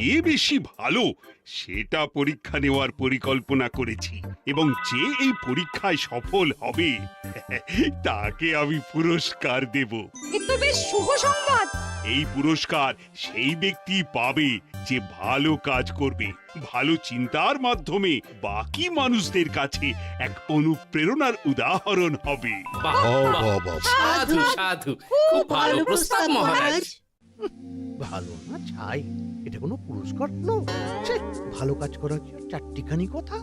কে বেশি ভালো সেটা পরীক্ষা নেওয়ার পরিকল্পনা করেছি, এবং যে এই পরীক্ষায় সফল হবে তাকে আমি পুরস্কার দেব। এ তো বেশ শুভ সংবাদ। এই পুরস্কার সেই ব্যক্তি পাবে যে ভালো কাজ করবে, ভালো চিন্তার মাধ্যমে বাকি মানুষদের কাছে এক অনুপ্রেরণার উদাহরণ হবে। বাহ, বাহ, সাধু সাধু, খুব ভালো প্রস্তাব মহারাজ। ভালো না ছাই, এটা কোনো পুরস্কার হলো? ছে, ভালো কাজ করার কি আর চারটিখানি কথা?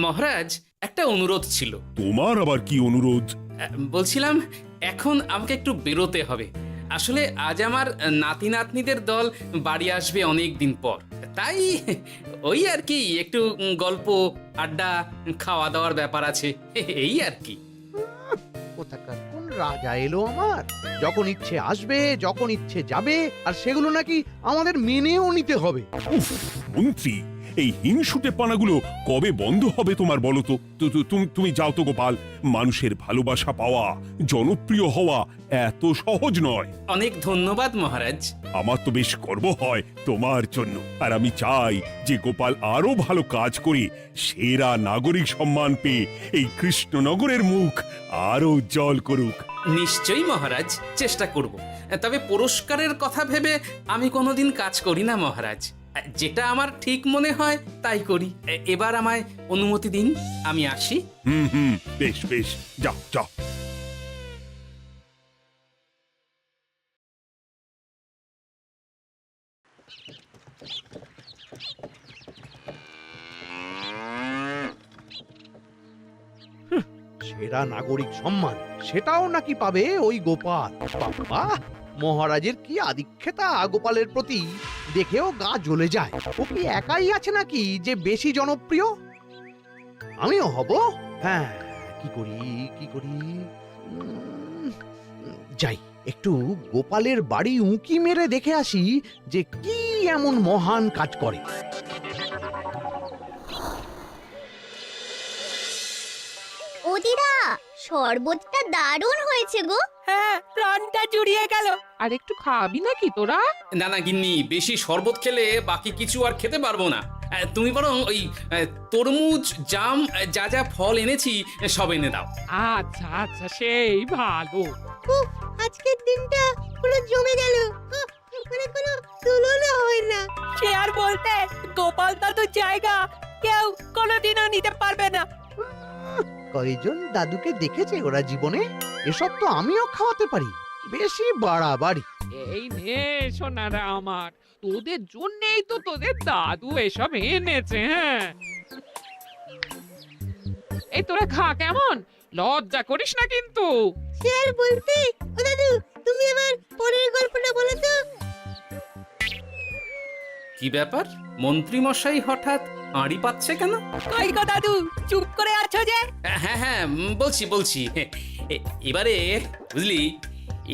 মহারাজ, একটা অনুরোধ ছিল। তোমার আবার কি অনুরোধ? বলছিলাম, এখন আমাকে একটু বেরোতে হবে। আসলে আজ আমার নাতি নাতনিদের দল বাড়ি আসবে অনেক দিন পর, তাই ওই আর কি একটু গল্প আড্ডা খাওয়া দাওয়ার ব্যাপার আছে, এই আর কি। কোথাকার কোন রাজা এলো আমার? যখন ইচ্ছে আসবে, যখন ইচ্ছে যাবে, আর সেগুলো নাকি আমাদের মেনেও নিতে হবে। উফ, মন্ত্রী, এই হিংসুটে পানাগুলো কবে বন্ধ হবে তোমার বলো তো? তুমি যাও তো গোপাল। মানুষের ভালোবাসা পাওয়া, জনপ্রিয় হওয়া এত সহজ নয়। অনেক ধন্যবাদ মহারাজ। আমার তো বেশ গর্ব হয় তোমার জন্য, আর আমি চাই যে গোপাল আরো ভালো কাজ করে সেরা নাগরিক সম্মান পেয়ে এই কৃষ্ণনগরের মুখ আরো উজ্জ্বল করুক। নিশ্চয়ই মহারাজ, চেষ্টা করব। তবে পুরস্কারের কথা ভেবে আমি কোনোদিন কাজ করি না মহারাজ। যেটা আমার ঠিক মনে হয় তাই করি। এবার আমায় অনুমতি দিন, আমি আসি। হুম, বেশ বেশ, যাও যাও। সেরা নাগরিক সম্মান সেটাও নাকি পাবে ওই গোপাল? বাবা, মহারাজের কি আদিক্ষেতা গোপালের প্রতি, দেখেও গা জ্বলে যায়। ও কি একাই আছে নাকি যে বেশি জনপ্রিয়? আমিও হব। হ্যাঁ, কি করি? যাই, একটু গোপালের বাড়ি উঁকি মেরে দেখে আসি যে কি এমন মহান কাজ করে। ও দিদা, শরবতটা দারুণ হয়েছে গো। হ্যাঁ, প্রাণটা জুড়িয়ে গেল। আর একটু খাবি নাকি তোরা? না না গিন্নি, বেশি শরবত খেলে বাকি কিছু আর খেতে পারবো না। তুমি বরং ওই তরমুজ, জাম, যা যা ফল এনেছি সব এনে দাও। আচ্ছা আচ্ছা, সেই ভালো। আজকের দিনটা পুরো জমে গেল, মানে কোনো তুলনা হয় না। সে আর বলতে, গোপাল দাদুর জায়গা কেউ কোনোদিনও নিতে পারবে না। কয়জন দাদুকে দেখেছে ওরা জীবনে? এসব তো আমিও খাওয়াতে পারি, বেশি বাড়াবাড়ি। এই নে সোনারা আমার, তোদের জন্যই তো তোদের দাদু এসব এনেছে। হ্যাঁ, এই তোরা খা, কেমন? লজ্জা করিস না কিন্তু। সে আর বলতে, ও দাদু, তুমি এবার পরের গল্পটা বলো তো। কি ব্যাপার, মন্ত্রী মশাই হঠাৎ আড়ি পাচ্ছে কেন? কই গো দাদু, চুপ করে আছো যে? হ্যাঁ, বলছি। এবারে বুঝলি,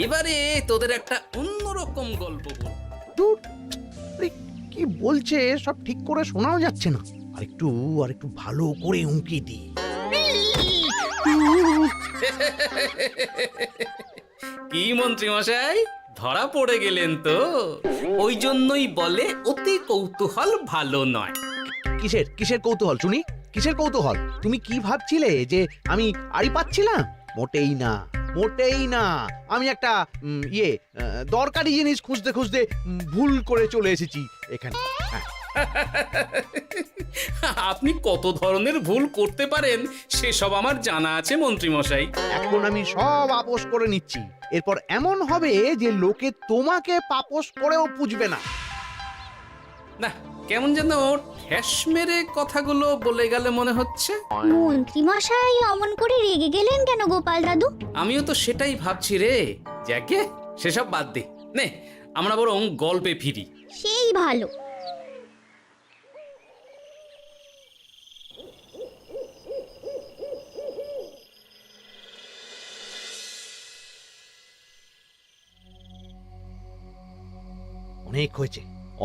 এবারে তোদের একটা অন্যরকম গল্প বল। ধুর, আরে কি বলছে সব ঠিক করে শোনাও যাচ্ছে না। আর একটু ভালো করে উঁকি দি। কি মন্ত্রী মশাই, ধরা পড়ে গেলেন তো? ওই জন্যই বলে অতি কৌতূহল ভালো নয়। কিসের কৌতূহল শুনি? কিসের কৌতূহল? তুমি কি ভাবছিলে যে আমি আড়ি পাচ্ছিলাম? মোটেই না। আমি একটা দরকারি জিনিস খুঁজতে ভুল করে চলে এসেছি এখানে। হ্যাঁ। আপনি কত ধরনের ভুল করতে পারেন সেসব আমার জানা আছে মন্ত্রী মশাই। এখন আমি সব আপোষ করে নিচ্ছি। এরপর এমন হবে যে লোকে তোমাকে পাপোশ করেও পুজবে না। না, কেমন যেন ঠেস মেরে কথাগুলো বলে গেলে মনে হচ্ছে। মন্ত্রী মশাই অমন করে রেগে গেলেন কেন গোপাল দাদু? আমিও তো সেটাই ভাবছি রে। যাকে সেসব বাদ দে, নে আমরা বরং গল্পে ফিরি। সেই ভালো।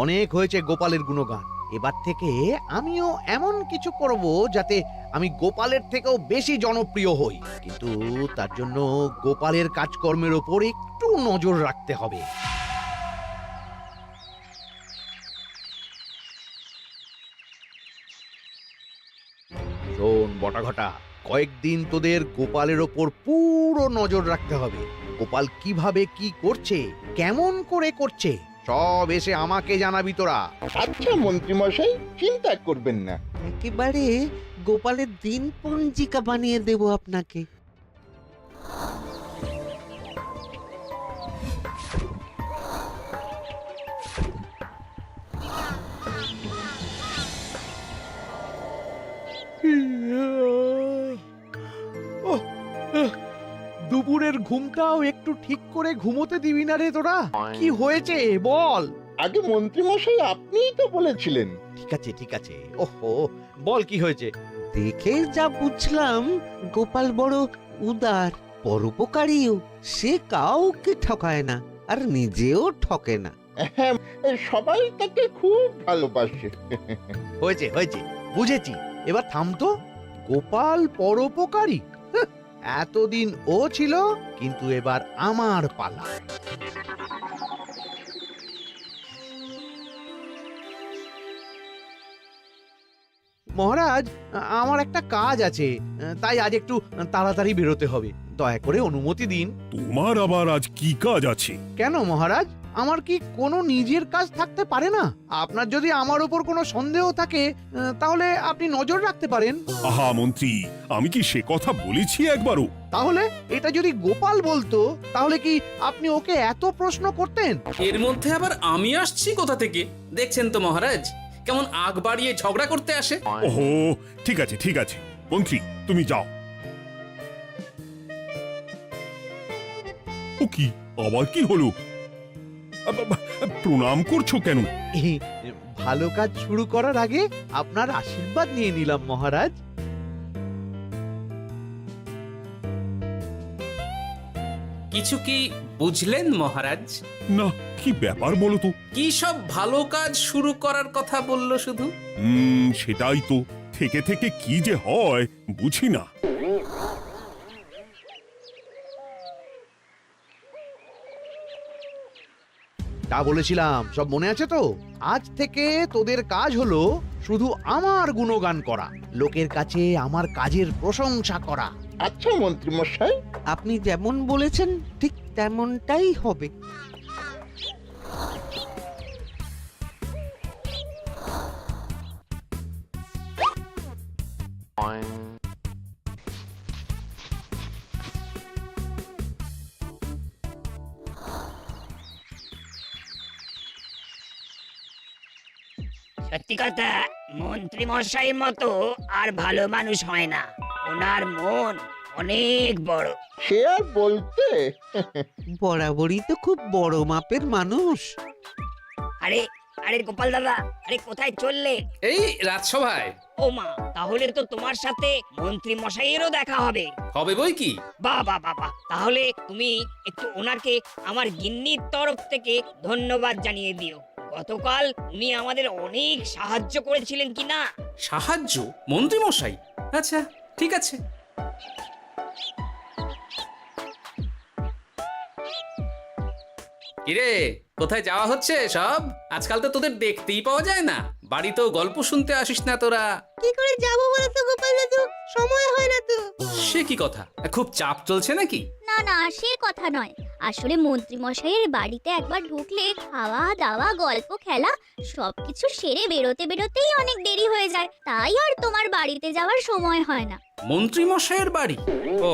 অনেক হয়েছে গোপালের গুণগান। এবার থেকে আমিও এমন কিছু করব যাতে আমি গোপালের থেকেও বেশি জনপ্রিয় হই, কিন্তু তার জন্য গোপালের কাজকর্মের ওপর একটু নজর রাখতে হবে। শোন বটাঘটা, কয়েকদিন তোদের গোপালের ওপর পুরো নজর রাখতে হবে। গোপাল কিভাবে কি করছে, কেমন করে করছে, সব এসে আমাকে জানাবি তোরা। আচ্ছা মন্ত্রীমশাই, চিন্তা করবেন না। একেবারে গোপালের দিন পঞ্জিকা বানিয়ে দেব আপনাকে। ওহ, দুপুরের ঘুমটাও একটু ঠিক করে ঘুমোতে দিবি না রে তোরা? কি হয়েছে বল। আগে মন্ত্রীমশাই আপনিই তো বলেছিলেন। ঠিক আছে ওহো, বল কি হয়েছে। দেখে যা বুঝলাম গোপাল বড় উদার, পরোপকারীও। সে কাউকে ঠকায় না, আর নিজেও ঠকে না। হ্যাঁ, সবাই তাকে খুব ভালোবাসে। হয়েছে বুঝেছি, এবার থাম তো। গোপাল পরোপকারী? হাহ, এতদিন ও ছিল, কিন্তু এবার আমার পালা। মহারাজ, আমার একটা কাজ আছে, তাই আজ একটু তাড়াতাড়ি বেরোতে হবে। দয়া করে অনুমতি দিন। তোমার আবার আজ কি কাজ আছে? কেন মহারাজ, আমার কি কোনো নিজের কাজ থাকতে পারে না? আপনার যদি আমার উপর কোনো সন্দেহ থাকে, তাহলে আপনি নজর রাখতে পারেন। আহা মন্ত্রী, আমি কি সে কথা বলেছি একবারও? তাহলে এটা যদি গোপাল বলতো, তাহলে কি আপনি ওকে এত প্রশ্ন করতেন? এর মধ্যে আবার আমি আসছি কোথা থেকে? দেখছেন তো মহারাজ, কেমন আগ বাড়িয়ে ঝগড়া করতে আসে। ওহো, ঠিক আছে মন্ত্রী, তুমি যাও। ও কি, আবার কি হলো? প্রণাম করছো কেন? এই, ভালো কাজ শুরু করার আগে আপনার আশীর্বাদ নিয়ে নিলাম মহারাজ। কিছু কি বুঝলেন মহারাজ? না, কি ব্যাপার বলো তো? কি সব ভালো কাজ শুরু করার কথা বললো শুধু? সেটাই তো, থেকে থেকে কি যে হয় বুঝি না। তা বলেছিলাম, সব মনে আছে তো? আজ থেকে তোদের কাজ হলো শুধু আমার গুণগান করা, লোকের কাছে আমার কাজের প্রশংসা করা। আচ্ছা মন্ত্রীমশাই। আপনি যেমন বলেছেন ঠিক তেমনটাই হবে। সত্যি কথা, মন্ত্রী মশাই মতো আর ভালো মানুষ হয় না। ওনার মন অনেক বড়। সে আর বলতে। বরাবরই তো খুব বড় মাপের মানুষ। আরে আরে গোপাল দাদা, আরে কোথায় চললে? এই রাজসভায়। ও মা, তাহলে তো তোমার সাথে মন্ত্রী মশাইয়েরও দেখা হবে। হবে বই কি? বাহ বাহ বাহ বাহ, তাহলে তুমি একটু ওনাকে আমার গিন্নির তরফ থেকে ধন্যবাদ জানিয়ে দিও। গতকাল উনি আমাদের অনেক সাহায্য করেছিলেন কি না? সাহায্য? মন্ত্রী মশাই? আচ্ছা, ঠিক আছে। কিরে, কোথায় যাওয়া হচ্ছে সব? আজকাল তো তোদের দেখতেই পাওয়া যায় না। বাড়িতেও গল্প শুনতে আসিস না তোরা। কি করে যাবো বলো তো গোপাল দাদু, সময় হয় না তো। সে কি কথা? খুব চাপ চলছে নাকি? না না, সে কথা নয়। আসলে মন্ত্রী মশাইয়ের বাড়িতে একবার ঢুকলে খাওয়া দাওয়া গল্প খেলা সবকিছু সেরে বেরোতে বেরোতেই অনেক দেরি হয়ে যায়, তাই আর তোমার বাড়িতে যাওয়ার সময় হয় না। মন্ত্রী মশাইয়ের বাড়ি? ও,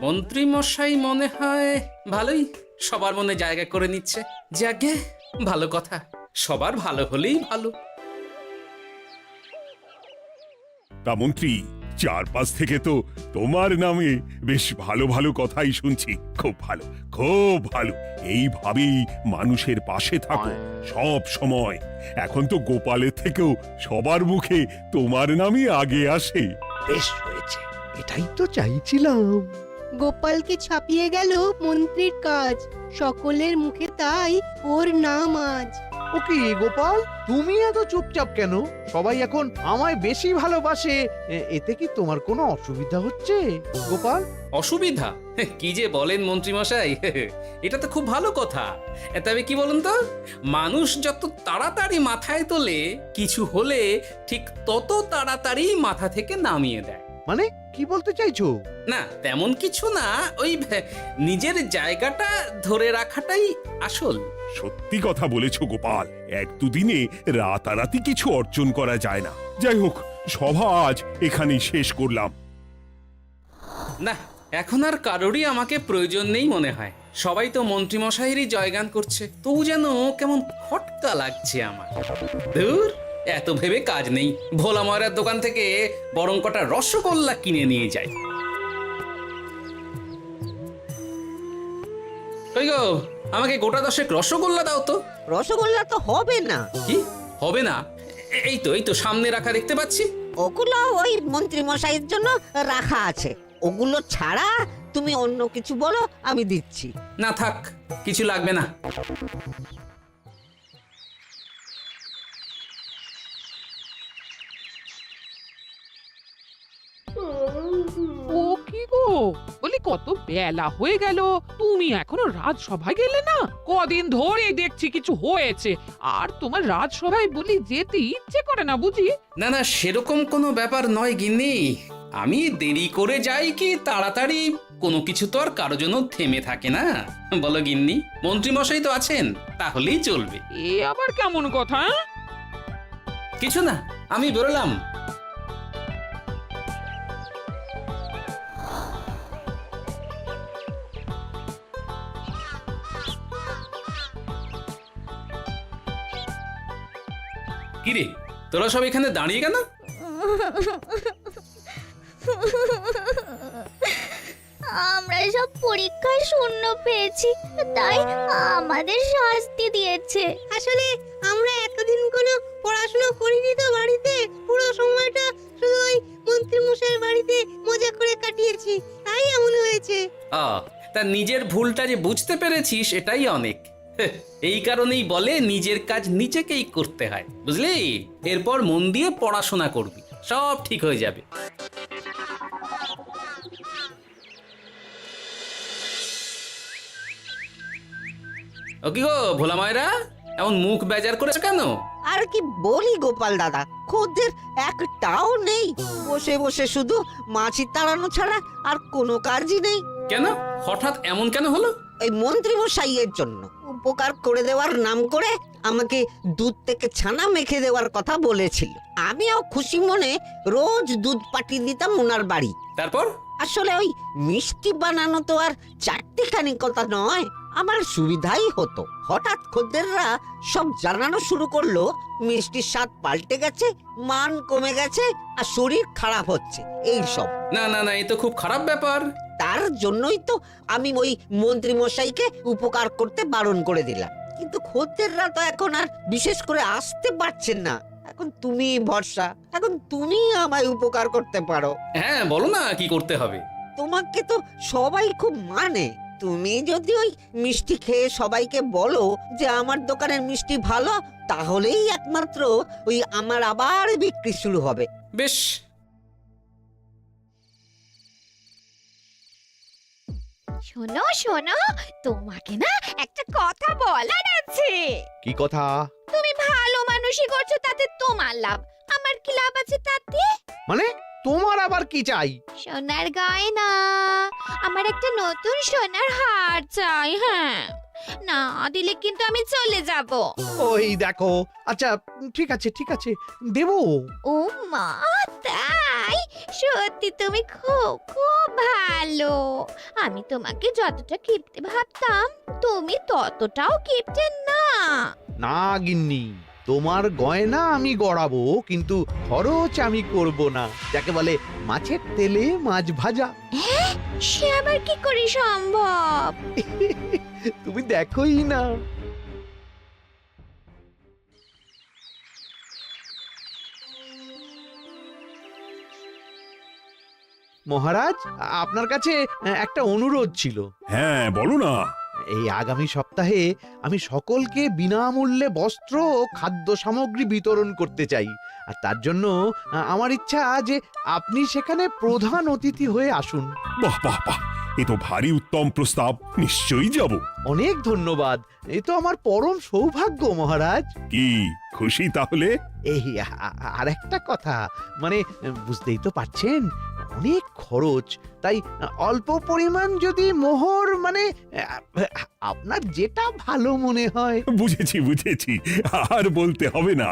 মন্ত্রী মশাই মনে হয় ভালোই সবার মনে জায়গা করে নিচ্ছে। যাকে ভালো কথা, সবার ভালো হলেই ভালো। তা মন্ত্রী, চারপাশ থেকে তো তোমার নামে বেশ ভালো ভালো কথাই শুনছি। খুব ভালো। এইভাবেই মানুষের পাশে থাকো সব সময়। এখন তো গোপালের থেকেও সবার মুখে তোমার নামই আগে আসে। বেশ হয়েছে, এটাই তো চাইছিলাম। গোপালকে ছাপিয়ে গেল মন্ত্রীর কাজ, সকলের মুখে তাই ওর নাম আজ। ও কি গোপাল, তুমি এত চুপচাপ কেন? সবাই এখন আমায় বেশি ভালোবাসে, এতে কি তোমার কোনো অসুবিধা হচ্ছে গোপাল? অসুবিধা? কি যে বলেন মন্ত্রী মশাই, এটা তো খুব ভালো কথা। তবে কি বলুন তো, মানুষ যত তাড়াতাড়ি মাথায় তোলে, কিছু হলে ঠিক তত তাড়াতাড়ি মাথা থেকে নামিয়ে দেয়। মানে কি বলতে চাইছো? না তেমন কিছু না, ওই নিজের জায়গাটা ধরে রাখাটাই আসল। সত্যি কথা বলেছো গোপাল, এক দুদিনে রাতারাতি কিছু অর্জন করা যায় না। যাই হোক, সভা আজ এখানেই শেষ করলাম। না, এখন আর কারোরই আমাকে প্রয়োজন নেই মনে হয়। সবাই তো মন্ত্রীমশাইয়েরই জয়গান করছে, তবু যেন কেমন খটকা লাগছে আমার। ধুর, এত ভেবে কাজ নেই, ভোলা ময়রার দোকান থেকে বরং কটা রসগোল্লা কিনে নিয়ে যাই। কই গো, আমাকে গোটা 10 রসগোল্লা দাও তো। রসগোল্লা তো হবে না। কি হবে না? এই তো সামনে রাখা দেখতে পাচ্ছি। ওগুলো ওই মন্ত্রী মশাইয়ের জন্য রাখা আছে। ওগুলো ছাড়া তুমি অন্য কিছু বলো, আমি দিচ্ছি। না থাক, কিছু লাগবে না। ও কি গো, বলি কত বেলা হয়ে গেল, তুমি এখনো রাজসভায় গেলে না? কদিন ধরে দেখছি কিছু হয়েছে, আর তোমার রাজসভায় বলি যেতে ইচ্ছে করে না বুঝি? না না, সেরকম কোনো ব্যাপার নয় গিন্নি। আমি দেরি করে যাই কি তাড়াতাড়ি, কোনো কিছু তো আর কারো জন্য থেমে থাকে না, বলো গিন্নি? মন্ত্রীমশাই তো আছেন, তাহলেই চলবে। এ আবার কেমন কথা? কিছু না, আমি বেরোলাম। কিরে, তোরা সব এখানে দাঁড়িয়ে কেন? আমরা সব পরীক্ষায় শূন্য পেয়েছি, তাই আমাদের শাস্তি দিয়েছে। আসলে আমরা এতদিন কোনো পড়াশোনা করিনি তো বাড়িতে, পুরো সময়টা শুধু ওই মন্ত্রী মশাইয়ের বাড়িতে মজা করে কাটিয়েছি, তাই এমন হয়েছে। তা নিজের ভুলটা যে বুঝতে পেরেছিস এটাই অনেক। এই কারণেই বলে নিজের কাজ নিজেকেই করতে হয়, বুঝলি? এরপর মন দিয়ে পড়াশোনা করবি, সব ঠিক হয়ে যাবে। ও কি গো ভোলা ময়রা, এমন মুখ বেজার করেছো কেন? আর কি বলি গোপাল দাদা, খদ্দের একটাও নেই। বসে বসে শুধু মাছি তাড়ানো ছাড়া আর কোনো কাজই নেই। কেন, হঠাৎ এমন কেন হলো? এই মন্ত্রী মশাইয়ের জন্য উপকার করে দেওয়ার নাম করে আমাকে দুধ থেকে ছানা মেখে দেওয়ার কথা বলেছিল। আমিও খুশি মনে রোজ দুধ পাঠিয়ে দিতাম ওনার বাড়ি। তারপর? আসলে ওই মিষ্টি বানানো তো আর চারটিখানি কথা নয়, আমার সুবিধাই হতো। হঠাৎ খদ্দেররা সব জানানো শুরু করলো মিষ্টির স্বাদ পাল্টে গেছে, মান কমে গেছে, আর শরীর খারাপ হচ্ছে, এই সব। না না না, এ তো খুব খারাপ ব্যাপার। তার জন্যই তো আমি ওই মন্ত্রী মশাইকে উপকার করতে বারণ করে দিলাম। কিন্তু খদ্দেররা তো এখন আর বিশেষ করে আসতে পারছেন না। এখন তুমি ভরসা, এখন তুমি আমায় উপকার করতে পারো। হ্যাঁ বলো না, কি করতে হবে? তোমাকে তো সবাই খুব মানে। তুমি যদি ওই মিষ্টি খেয়ে সবাইকে বলো যে আমার দোকানের মিষ্টি ভালো, তাহলেই একমাত্র ওই আমার আবার বিক্রি শুরু হবে। বেশ। শোনো শোনো, তোমাকে না একটা কথা বলার আছে। কি কথা? তুমি ভালো মানুষই করছো, তাতে তোমার লাভ, আমার কি লাভ আছে তাতে? মানে তোমার আবার কি চাই? সোনার গয়না, আমার একটা নতুন সোনার হার চাই। হ্যাঁ, না দিলে কিন্তু আমি চলে যাব। ওই দেখো, আচ্ছা ঠিক আছে ঠিক আছে, দেবো। ও মা, তাই? সত্যি তুমি খুব খুব ভালো। আমি তোমাকে যতটা কিপটে ভাবতাম, তুমি ততটাও কিপটে না। না গিন্নি, তোমার গয়না আমি গড়াবো, কিন্তু খরচ আমি করব না। যাকে বলে মাছের তেলে মাছ ভাজা। সে আবার কি করে সম্ভব? তুমি দেখোই না। মহারাজ, আপনার কাছে একটা অনুরোধ ছিল। হ্যাঁ বলো না। এই আগামী সপ্তাহে আমি সকলকে বিনামূল্যে বস্ত্র ও খাদ্য সামগ্রী বিতরণ করতে চাই। আর তার জন্য আমার ইচ্ছা যে আপনি সেখানে প্রধান অতিথি হয়ে আসুন। বাহ বাহ বাহ, এ তো ভারী উত্তম প্রস্তাব, নিশ্চয়ই যাব। অনেক ধন্যবাদ, এ তো আমার পরম সৌভাগ্য মহারাজ। কি খুশি তাহলে? এই আর একটা কথা, মানে বুঝতেই তো পারছেন, অনেক খরচ, তাই অল্প পরিমাণ যদি মোহর মানে আপনার যেটা ভালো মনে হয়। বুঝেছি বুঝেছি, আর বলতে হবে না।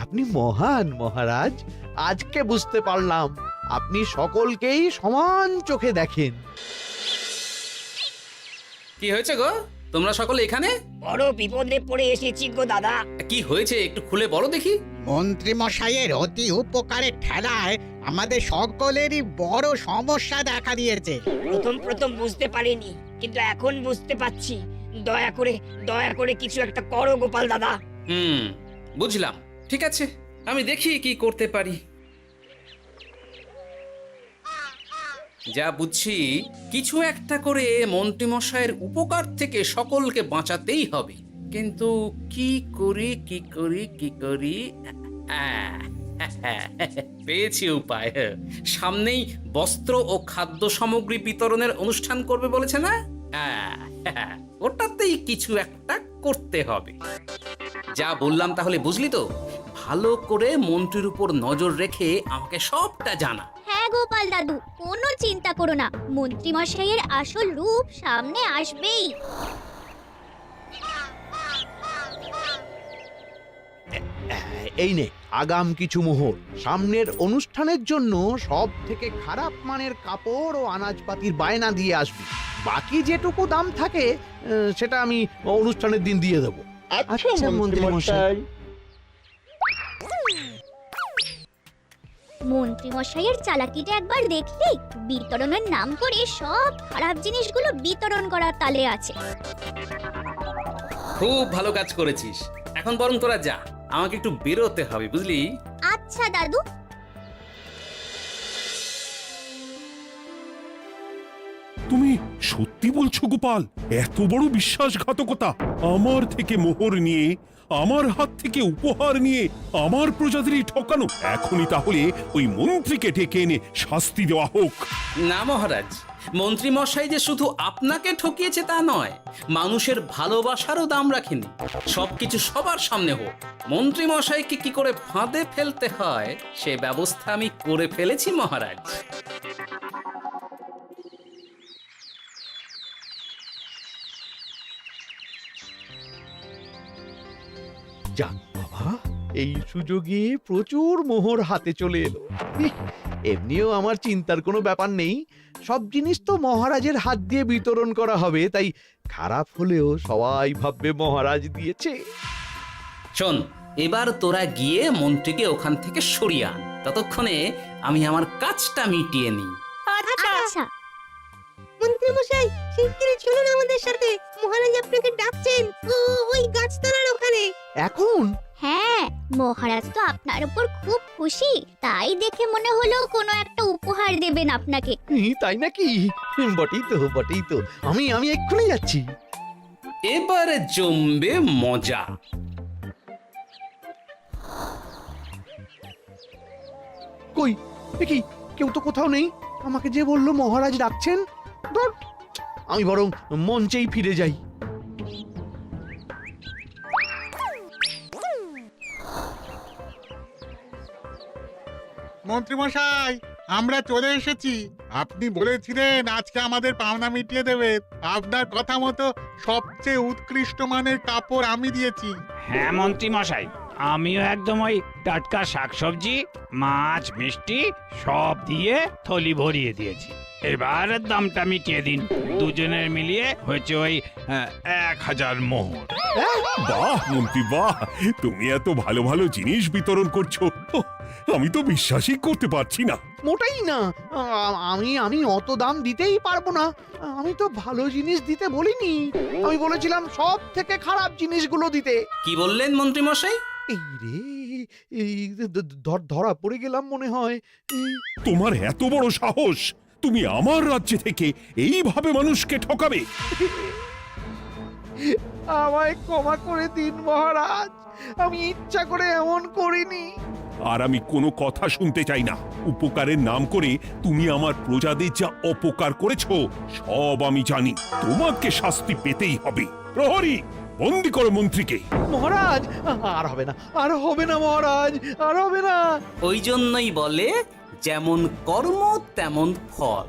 আপনি মহান মহারাজ, আজকে বুঝতে পারলাম আপনি সকলকেই সমান চোখে দেখেন। কি হয়েছে গো, তোমরা সকলে এখানে? বড় বিপদে পড়ে এসেছি গো দাদা। কি হয়েছে একটু খুলে বলো দেখি। মন্ত্রী মশাইয়ের অতি উপকারের ঠেলায় আমাদের সকলেরই বড় সমস্যা দেখা দিয়েছে। প্রথম বুঝতে পারিনি, কিন্তু এখন বুঝতে পারছি। দয়া করে কিছু একটা করো গোপাল দাদা। বুঝলাম, ঠিক আছে, আমি দেখি কি করতে পারি। যা বুঝছি, কিছু একটা করে মন্ত্রীমশাইয়ের উপকার থেকে সকলকে বাঁচাতেই হবে। কিন্তু কি করি পেয়েছি উপায়। সামনেই বস্ত্র ও খাদ্য সামগ্রী বিতরণের অনুষ্ঠান করবে বলেছে না? ওটাতেই কিছু একটা করতে হবে। যা বললাম তাহলে বুঝলি তো? ভালো করে মন্ত্রীর উপর নজর রেখে আমাকে সবটা জানা। হ্যাঁ গোপাল দাদু, কোনো চিন্তা করো না, মন্ত্রী মশাইয়ের আসল রূপ সামনে আসবেই। এই নে আগাম কিছু মোহর। সামনের অনুষ্ঠানের জন্য সব থেকে খারাপ মানের কাপড় ও আনাজপাতির বায়না দিয়ে আসবি। বাকি যেটুকু দাম থাকে সেটা আমি অনুষ্ঠানের দিন দিয়ে দেবো। আচ্ছা মন্ত্রী মশাই। মন্ত্রী মশাইয়ের চালাকিটা একবার দেখলি? বিতরণের নাম করে সব খারাপ জিনিসগুলো বিতরণ করার তালে আছে। খুব ভালো কাজ করেছিস। এখন বরং তোরা যা, আমাকে একটু বেরোতে হবে, বুঝলি? আচ্ছা দাদু। তুমি সত্যি বলছো গোপাল? এত বড় বিশ্বাসঘাতকতা! আমার থেকে মোহর নিয়ে, আমার হাত থেকে উপহার নিয়ে আমার প্রজাদেরই ঠকানো। এখনই তাহলে ওই মন্ত্রীকে ডেকে এনে শাস্তি দেওয়া হোক। না মহারাজ, মন্ত্রী মশাই যে শুধু আপনাকে ঠকিয়েছে তা নয়, মানুষের ভালোবাসারও দাম রাখেনি। সবকিছু সবার সামনে হোক। মন্ত্রী মশাইকে কি করে ফাঁদে ফেলতে হয় সে ব্যবস্থা আমি করে ফেলেছি মহারাজ। যাক বাবা, এই সুযোগে প্রচুর মোহর হাতে চলে এলো। এমনিও আমার চিন্তার কোনো ব্যাপার নেই, সব জিনিস তো মহারাজের হাত দিয়ে বিতরণ করা হবে, তাই খারাপ হলেও সবাই ভাববে মহারাজ দিয়েছে। শোন, এবার তোরা গিয়ে মন্ত্রীকে ওখান থেকে সরিয়ে আন। ততক্ষণে আমি আমার কাজটা মিটিয়ে নিই। আচ্ছা। মন্ত্রী মশাই, শিগগিরই চলুন আমাদের সাথে। মহারাজ আপনাকে ডাকছেন ওই গাছতলার ওখানে। এখন? হ্যাঁ, মহারাজ তো আপনার উপর খুব খুশি, তাই দেখে মনে হলো কোনো একটা উপহার দেবেন আপনাকে। তাই নাকি? বটেই তো। আমি এক্ষুনি যাচ্ছি। এবারে জমবে মজা। কই দেখি কেউ তো কোথাও নেই। আমাকে যে বললো মহারাজ ডাকছেন, ধুর, আমি বরং মঞ্চেই ফিরে যাই। মন্ত্রী মশাই, আমরা চলে এসেছি। আপনি বলেছিলেন আজকে আমাদের পাওনা মিটিয়ে দেবেন। আপনার কথা মতো সবচেয়ে উৎকৃষ্ট মানের কাপড় আমি দিয়েছি। হ্যাঁ মন্ত্রী মশাই, আমিও একদম ওই টাটকা শাকসবজি, মাছ, মিষ্টি সব দিয়ে থলি ভরিয়ে দিয়েছি। এবার দামটা মিটিয়ে দিন। দুজনের মিলিয়ে হয়েছে ওই 1000 মোহর। বাহ মন্ত্রী বাহ, তুমি এত ভালো ভালো জিনিস বিতরণ করছো, আমি তো বিশ্বাসই করতে পারছি না। মোটেই না, আমি অত দাম দিতেই পারবো না। আমি তো ভালো জিনিস দিতে বলিনি, আমি বলেছিলাম সব থেকে খারাপ জিনিসগুলো দিতে। কি বললেন মন্ত্রী মশাই? এই রে, ধরা পড়ে গেলাম মনে হয়। তোমার এত বড় সাহস, তুমি আমার রাজ্যে থেকে এইভাবে মানুষকে ঠকাবে? আমায় ক্ষমা করে দিন মহারাজ, আমি ইচ্ছা করে এমন করিনি। আর আমি কোনো কথা শুনতে চাই না। উপকারের নাম করে তুমি আমার প্রজাদের যা অপকার করেছো সব আমি জানি। তোমাকে শাস্তি পেতেই হবে। প্রহরী, বন্দি করো মন্ত্রীকে। মহারাজ আর হবে না, আর হবে না মহারাজ, আর হবে না। ওই জন্যই বলে যেমন কর্ম তেমন ফল।